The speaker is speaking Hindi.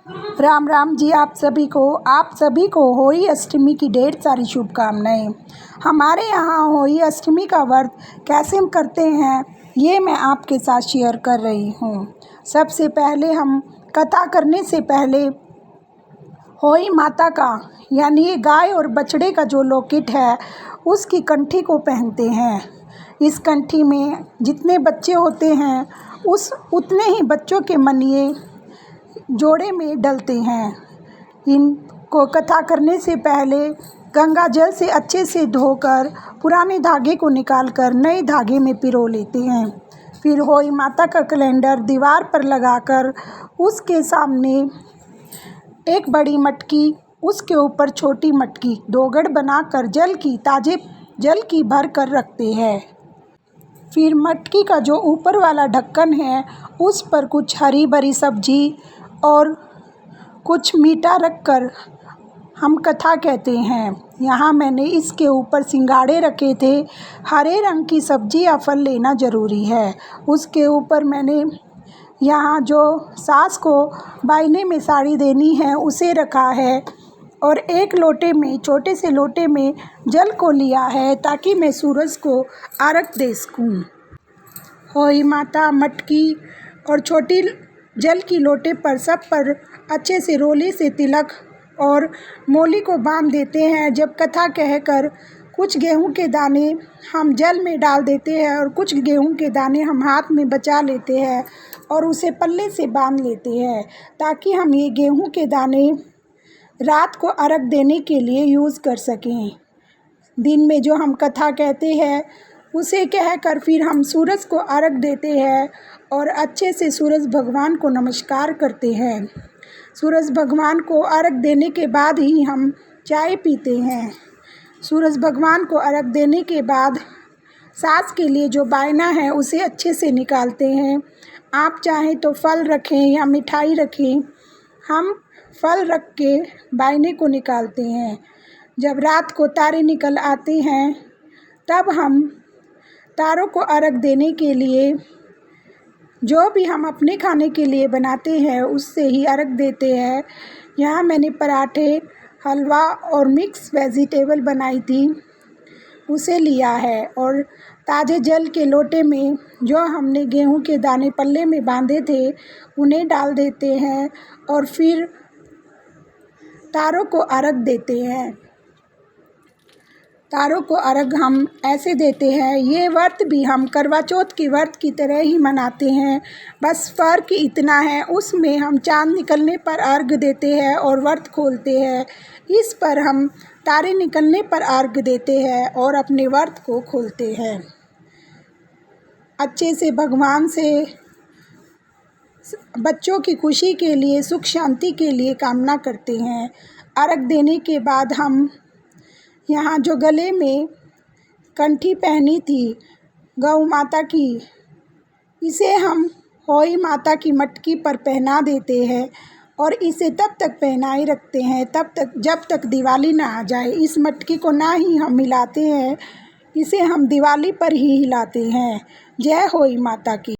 राम राम जी। आप सभी को होली अष्टमी की ढेर सारी शुभकामनाएं। हमारे यहाँ होली अष्टमी का व्रत कैसे करते हैं ये मैं आपके साथ शेयर कर रही हूँ। सबसे पहले हम कथा करने से पहले होली माता का यानी गाय और बछड़े का जो लॉकेट है उसकी कंठी को पहनते हैं। इस कंठी में जितने बच्चे होते हैं उतने ही बच्चों के मनिए जोड़े में डलते हैं। इनको कथा करने से पहले गंगा जल से अच्छे से धोकर पुराने धागे को निकालकर नए धागे में पिरो लेते हैं। फिर होली माता का कैलेंडर दीवार पर लगाकर उसके सामने एक बड़ी मटकी, उसके ऊपर छोटी मटकी, दो गढ़ बनाकर ताजे जल की भर कर रखते हैं। फिर मटकी का जो ऊपर वाला ढक्कन है उस पर कुछ हरी भरी सब्जी और कुछ मीठा रखकर हम कथा कहते हैं। यहाँ मैंने इसके ऊपर सिंगाड़े रखे थे। हरे रंग की सब्जी या फल लेना ज़रूरी है। उसके ऊपर मैंने यहाँ जो सास को बायने में साड़ी देनी है उसे रखा है और एक लोटे में, छोटे से लोटे में जल को लिया है ताकि मैं सूरज को अर्घ दे सकूँ। होली माता मटकी और छोटी जल की लोटे पर सब पर अच्छे से रोली से तिलक और मोली को बांध देते हैं। जब कथा कहकर कुछ गेहूं के दाने हम जल में डाल देते हैं और कुछ गेहूं के दाने हम हाथ में बचा लेते हैं और उसे पल्ले से बांध लेते हैं ताकि हम ये गेहूं के दाने रात को अर्घ देने के लिए यूज़ कर सकें। दिन में जो हम कथा कहते हैं उसे कहकर फिर हम सूरज को अर्घ देते हैं और अच्छे से सूरज भगवान को नमस्कार करते हैं। सूरज भगवान को अर्घ देने के बाद ही हम चाय पीते हैं। सूरज भगवान को अर्घ देने के बाद सास के लिए जो बायना है उसे अच्छे से निकालते हैं। आप चाहें तो फल रखें या मिठाई रखें। हम फल रख के बायने को निकालते हैं। जब रात को तारे निकल आते हैं तब हम तारों को अर्घ देने के लिए जो भी हम अपने खाने के लिए बनाते हैं उससे ही अर्घ देते हैं। यहाँ मैंने पराठे, हलवा और मिक्स वेजिटेबल बनाई थी उसे लिया है और ताज़े जल के लोटे में जो हमने गेहूं के दाने पल्ले में बांधे थे उन्हें डाल देते हैं और फिर तारों को अर्घ देते हैं। तारों को अर्घ हम ऐसे देते हैं। ये व्रत भी हम करवा चौथ की व्रत की तरह ही मनाते हैं, बस फ़र्क इतना है उसमें हम चाँद निकलने पर अर्घ देते हैं और व्रत खोलते हैं। इस पर हम तारे निकलने पर अर्घ देते हैं और अपने व्रत को खोलते हैं। अच्छे से भगवान से बच्चों की खुशी के लिए, सुख शांति के लिए कामना करते हैं। अर्घ देने के बाद हम यहाँ जो गले में कंठी पहनी थी गौ माता की, इसे हम होली माता की मटकी पर पहना देते हैं और इसे तब तक पहनाए रखते हैं जब तक दिवाली ना आ जाए। इस मटकी को ना ही हम हिलाते हैं, इसे हम दिवाली पर ही हिलाते हैं। जय होली माता की।